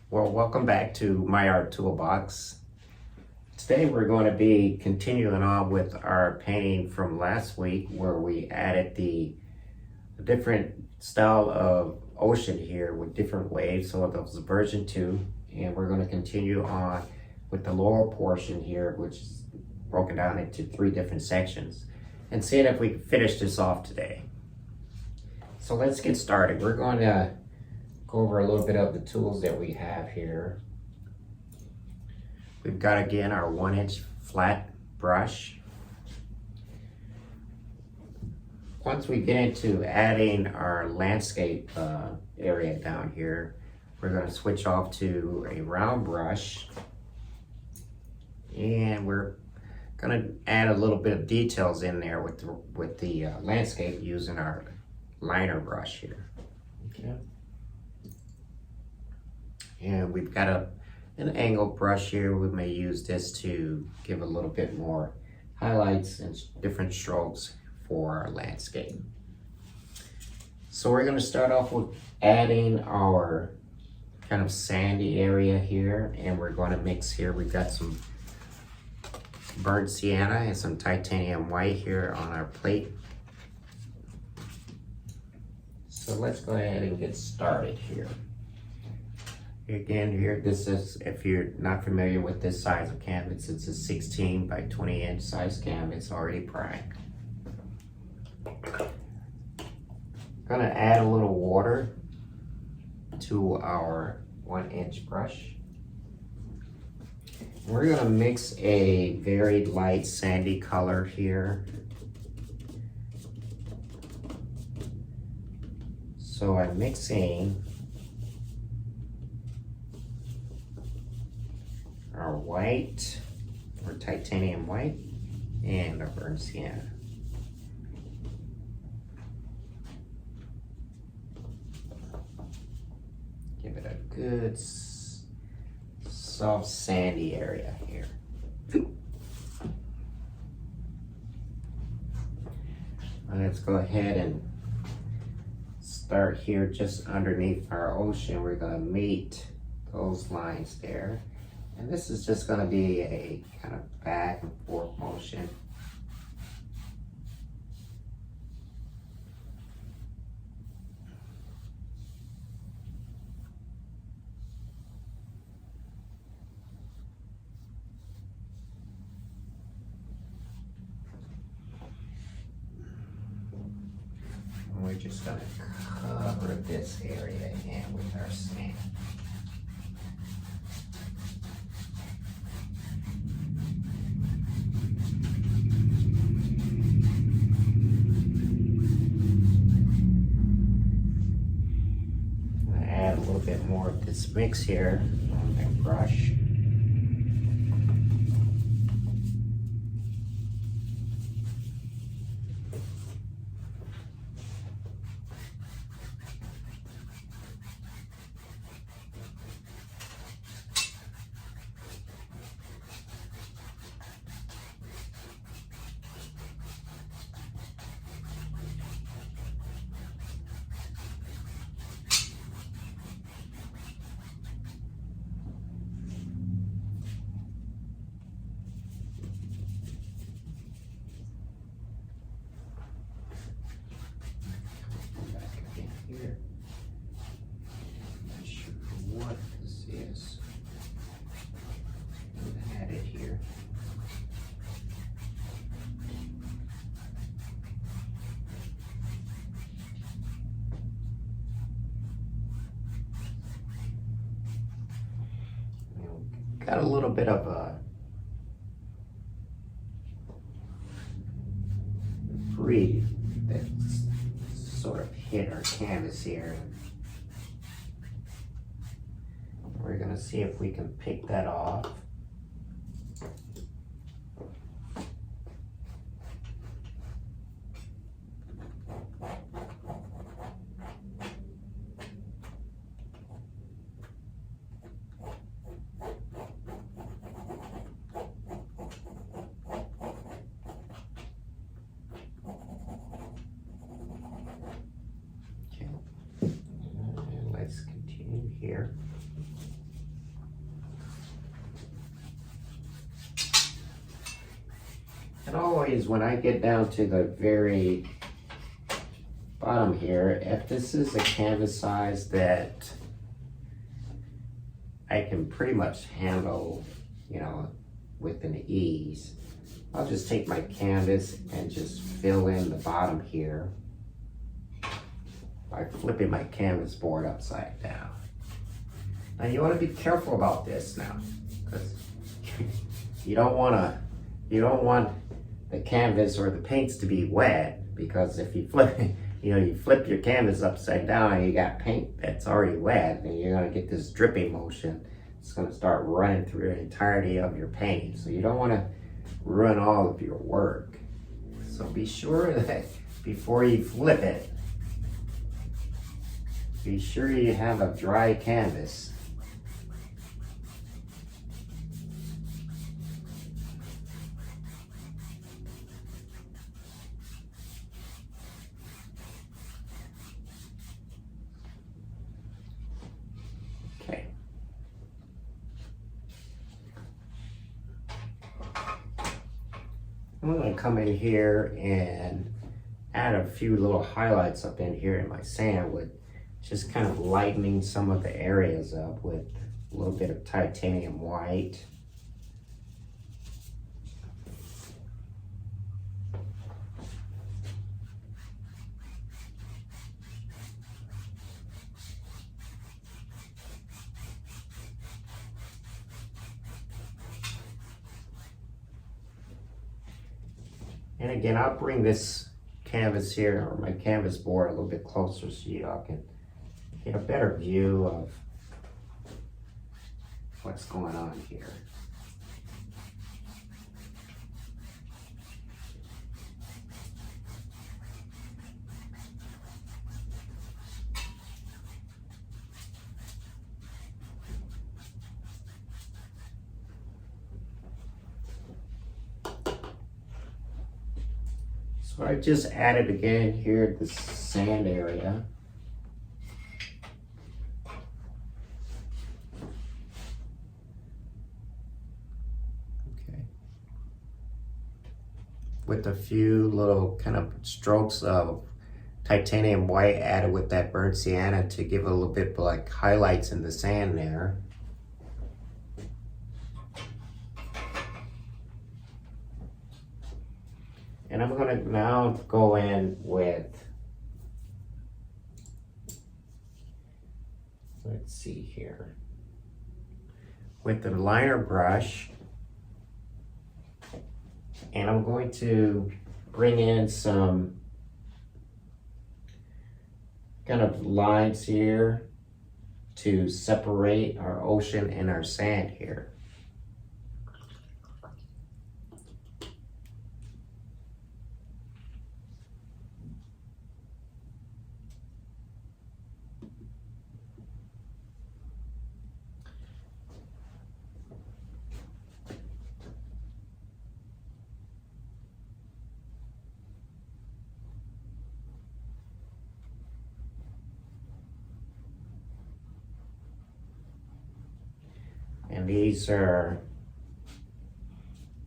Well, welcome back to My Art Toolbox. Today we're going to be continuing on with our painting from last week where we added the different style of ocean here with different waves. So that was version 2, and we're going to continue on with the lower portion here, which is broken down into 3 different sections, and seeing if we can finish this off today. So let's get started. We're going to go over a little bit of the tools that we have here. We've got again our 1-inch flat brush. Once we get into adding our landscape area down here, we're going to switch off to a round brush, and we're going to add a little bit of details in there with the landscape using our liner brush here. Okay. And we've got an angle brush here. We may use this to give a little bit more highlights and different strokes for our landscape. So we're going to start off with adding our kind of sandy area here, and we're going to mix here. We've got some burnt sienna and some titanium white here on our plate. So let's go ahead and get started here. Again, here, this is, if you're not familiar with this size of canvas, it's a 16 by 20 inch size canvas, already primed. Gonna add a little water to our 1-inch brush. We're gonna mix a very light sandy color here. So I'm mixing our white, or titanium white, and our burnt sienna. Give it a good soft sandy area here. Let's go ahead and start here just underneath our ocean. We're going to meet those lines there. And this is just going to be a kind of back and forth motion. And we're just going to cover this area again with our sand. Add a little bit more of this mix here on that brush. Here. Not sure what this is. I had it here. Got a little bit of a breeze that's sort of hit our canvas here. We're going to see if we can pick that off. Okay. Let's continue here. And always when I get down to the very bottom here, if this is a canvas size that I can pretty much handle, you know, with an ease, I'll just take my canvas and just fill in the bottom here by flipping my canvas board upside down. Now you want to be careful about this now, because you don't want the canvas or the paints to be wet, because if you flip, you flip your canvas upside down and you got paint that's already wet, and you're gonna get this dripping motion. It's gonna start running through the entirety of your painting. So you don't want to ruin all of your work. So be sure that before you flip it, be sure you have a dry canvas. Okay. I'm going to come in here and add a few little highlights up in here in my sand with just kind of lightening some of the areas up with a little bit of titanium white. And again, I'll bring this canvas here, or my canvas board, a little bit closer so y'all can get a better view of what's going on here. So I just added again here this sand area. Okay. With a few little kind of strokes of titanium white added with that burnt sienna to give a little bit like highlights in the sand there. And I'm going to now go in with, let's see here, with the liner brush, and I'm going to bring in some kind of lines here to separate our ocean and our sand here. And these are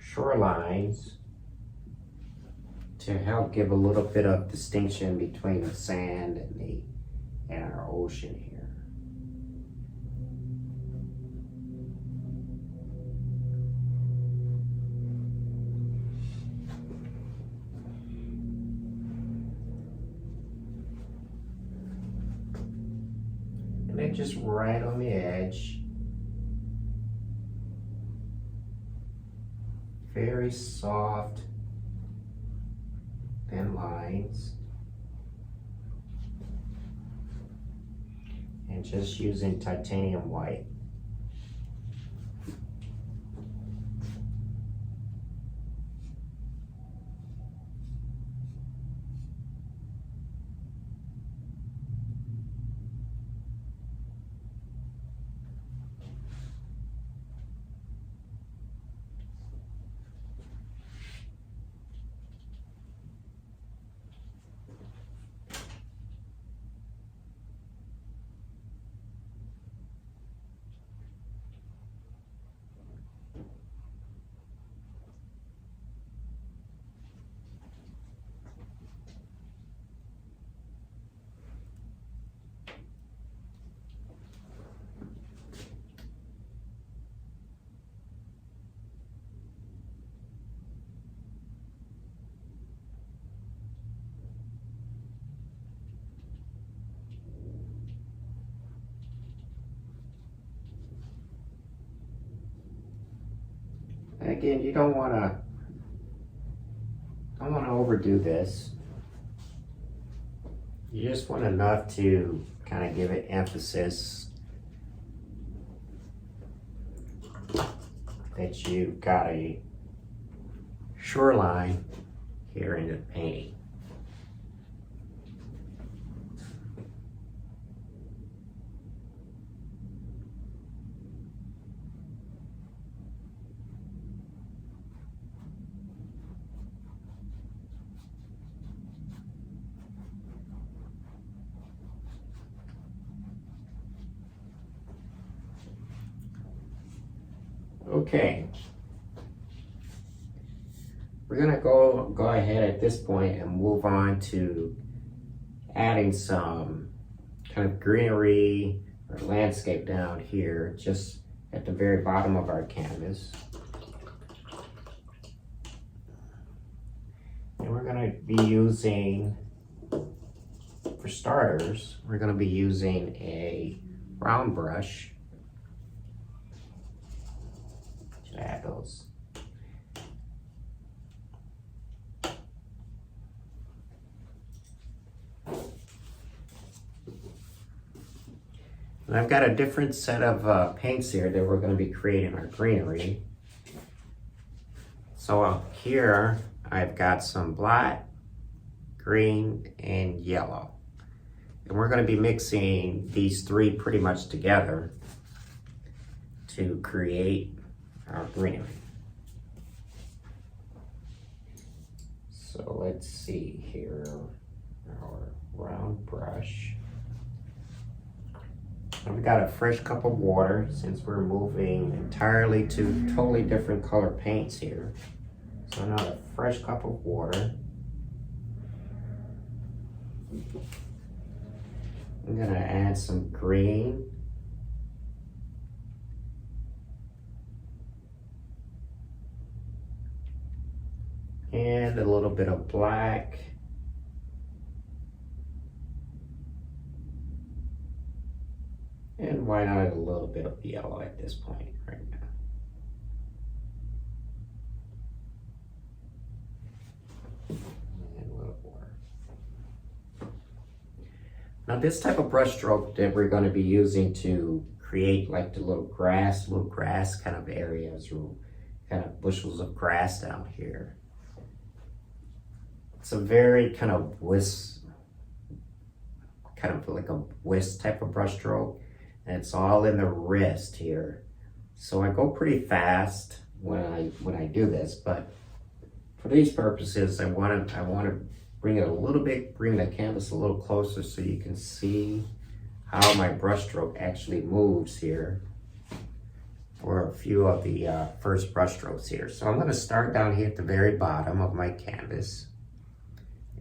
shorelines to help give a little bit of distinction between the sand and our ocean here. And then just right on the edge, very soft, thin lines, and just using titanium white. again, you don't want to overdo this. You just want enough to kind of give it emphasis that you've got a shoreline here in the painting. Okay, we're gonna go ahead at this point and move on to adding some kind of greenery or landscape down here, just at the very bottom of our canvas. And we're gonna be using, for starters, we're gonna be using a round brush to add those. And I've got a different set of paints here that we're going to be creating our greenery. So here I've got some black, green, and yellow. And we're going to be mixing these three pretty much together to create our greenery. So let's see here, our round brush. I've got a fresh cup of water since we're moving entirely to totally different color paints here. So now a fresh cup of water. I'm gonna add some green. And a little bit of black. And why not a little bit of yellow at this point right now? And a little water. Now this type of brush stroke that we're going to be using to create like the little grass kind of areas or kind of bushels of grass down here. It's a very kind of whisk type of brush stroke. And it's all in the wrist here. So I go pretty fast when I do this, but for these purposes, I want to bring it a little bit, bring the canvas a little closer so you can see how my brush stroke actually moves here for a few of the first brush strokes here. So I'm going to start down here at the very bottom of my canvas.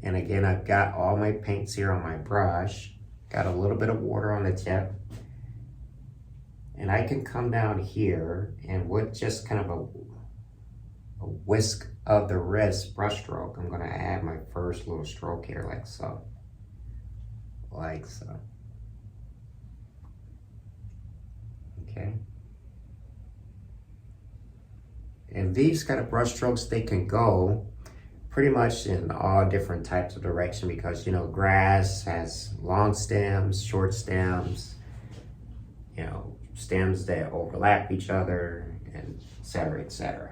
And again, I've got all my paints here on my brush, got a little bit of water on the tip. And I can come down here and with just kind of a whisk of the wrist brush stroke, I'm gonna add my first little stroke here like so. Like so. Okay. And these kind of brush strokes, they can go pretty much in all different types of direction because, you know, grass has long stems, short stems, you know, stems that overlap each other, and et cetera, et cetera.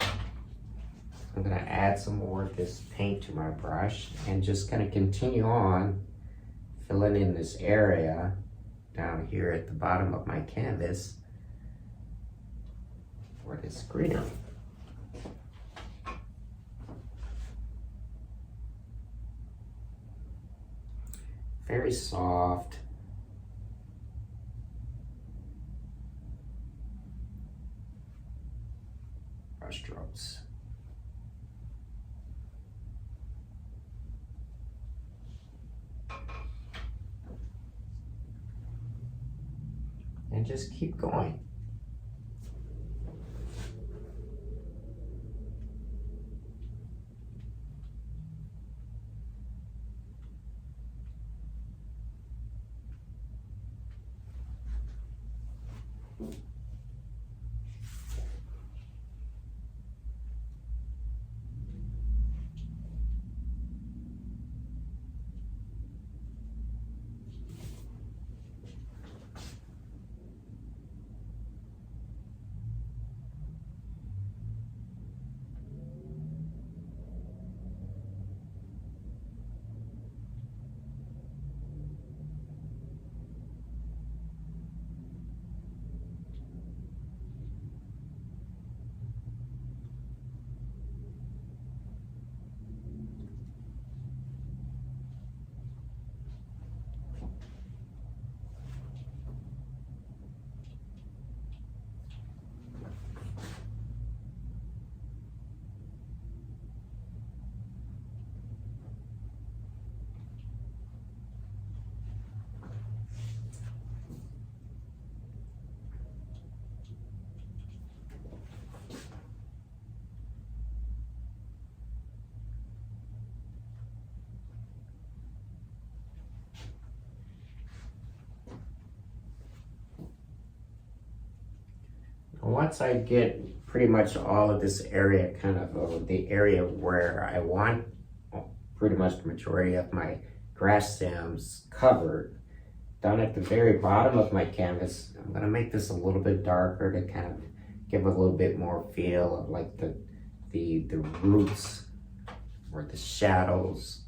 I'm gonna add some more of this paint to my brush and just kind of continue on filling in this area down here at the bottom of my canvas for this greenery. Very soft. Brush strokes. And just keep going. once I get pretty much all of this area, kind of the area where I want pretty much the majority of my grass stems covered, down at the very bottom of my canvas, I'm gonna make this a little bit darker to kind of give a little bit more feel of like the roots or the shadows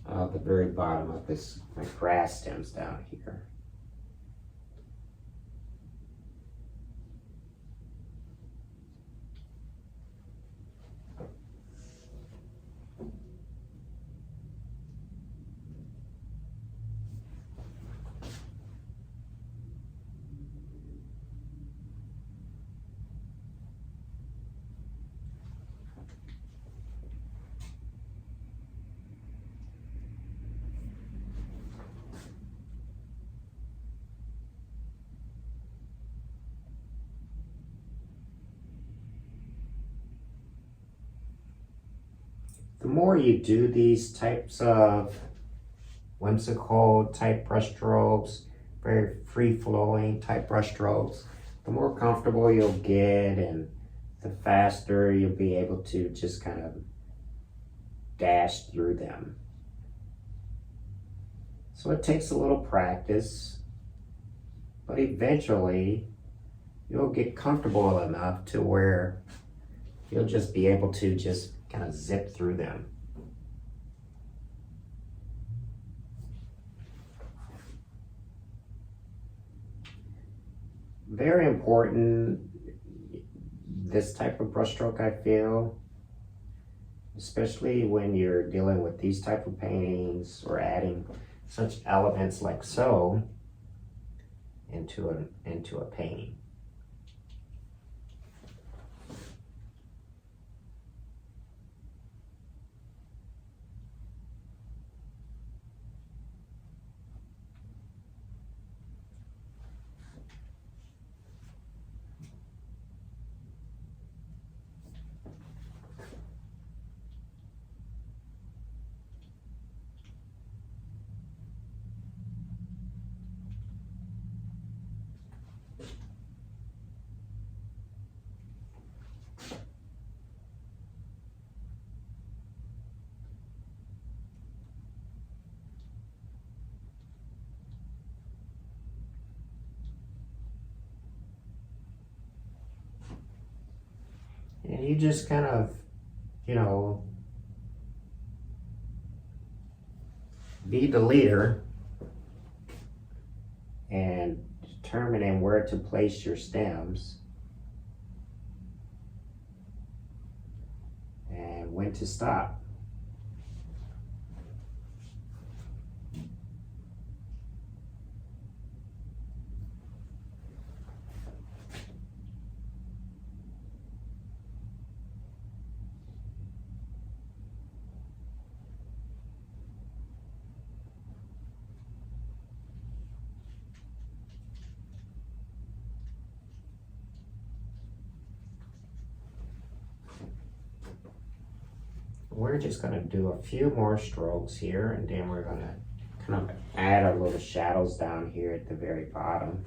of the very bottom of my grass stems down here. The more you do these types of whimsical type brush strokes, very free-flowing type brush strokes, the more comfortable you'll get and the faster you'll be able to just kind of dash through them. So it takes a little practice, but eventually you'll get comfortable enough to where you'll just be able to just kind of zip through them. Very important, this type of brushstroke, I feel, especially when you're dealing with these type of paintings or adding such elements like so into a painting. And you just kind of, be the leader and determining where to place your stems and when to stop. We're just going to do a few more strokes here, and then we're going to kind of add our little shadows down here at the very bottom.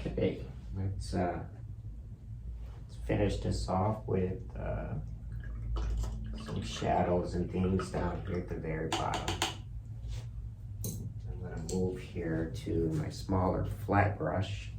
Okay, let's finish this off with some shadows and things down here at the very bottom. I'm going to move here to my smaller flat brush.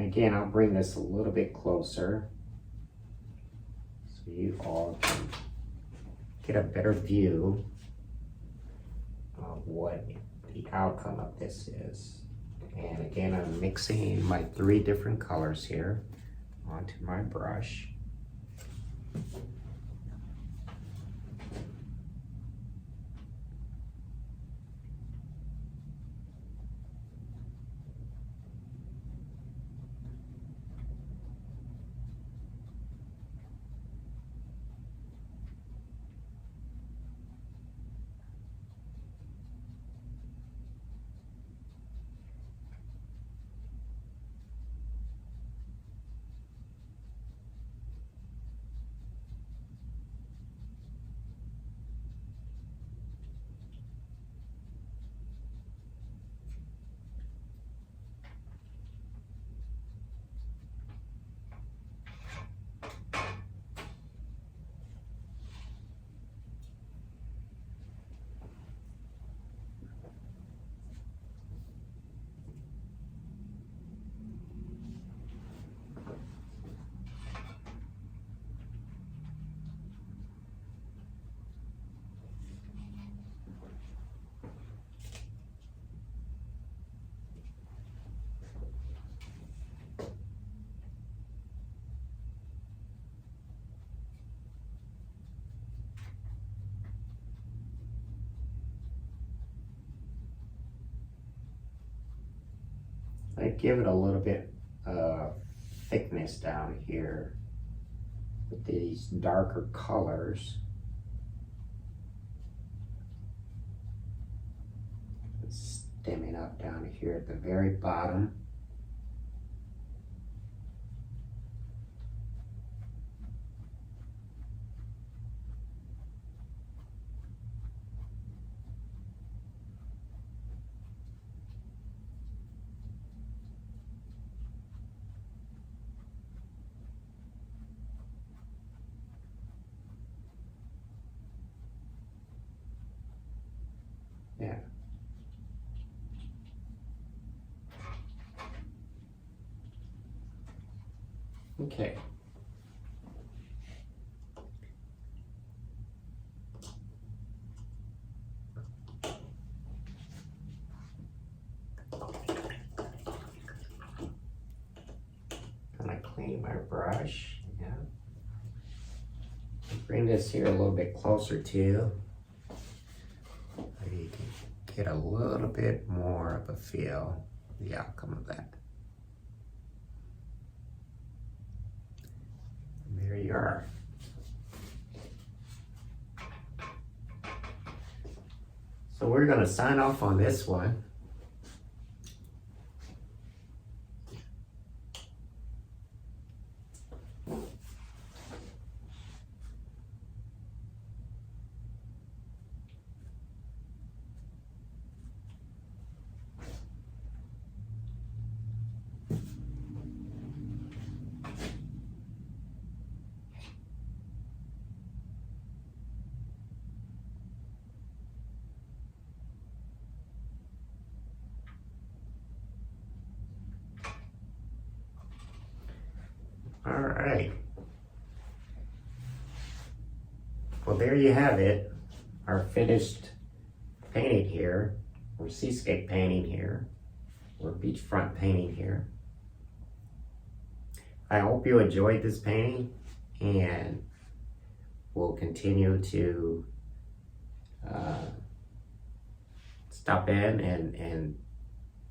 again, I'll bring this a little bit closer so you all can get a better view of what the outcome of this is. And again, I'm mixing my 3 different colors here onto my brush. I give it a little bit of thickness down here with these darker colors. It's stemming up down here at the very bottom. Yeah. Okay. Kind of clean my brush. Yeah. Bring this here a little bit closer to you. You can get a little bit more of a feel, the outcome of that. And there you are. So we're going to sign off on this one. All right. Well, there you have it. Our finished painting here, or seascape painting here, or beachfront painting here. I hope you enjoyed this painting, and we'll continue to stop in and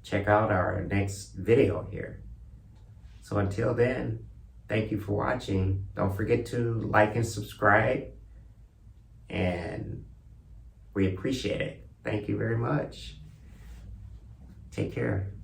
check out our next video here. So until then, thank you for watching. Don't forget to like and subscribe, and we appreciate it. Thank you very much. Take care.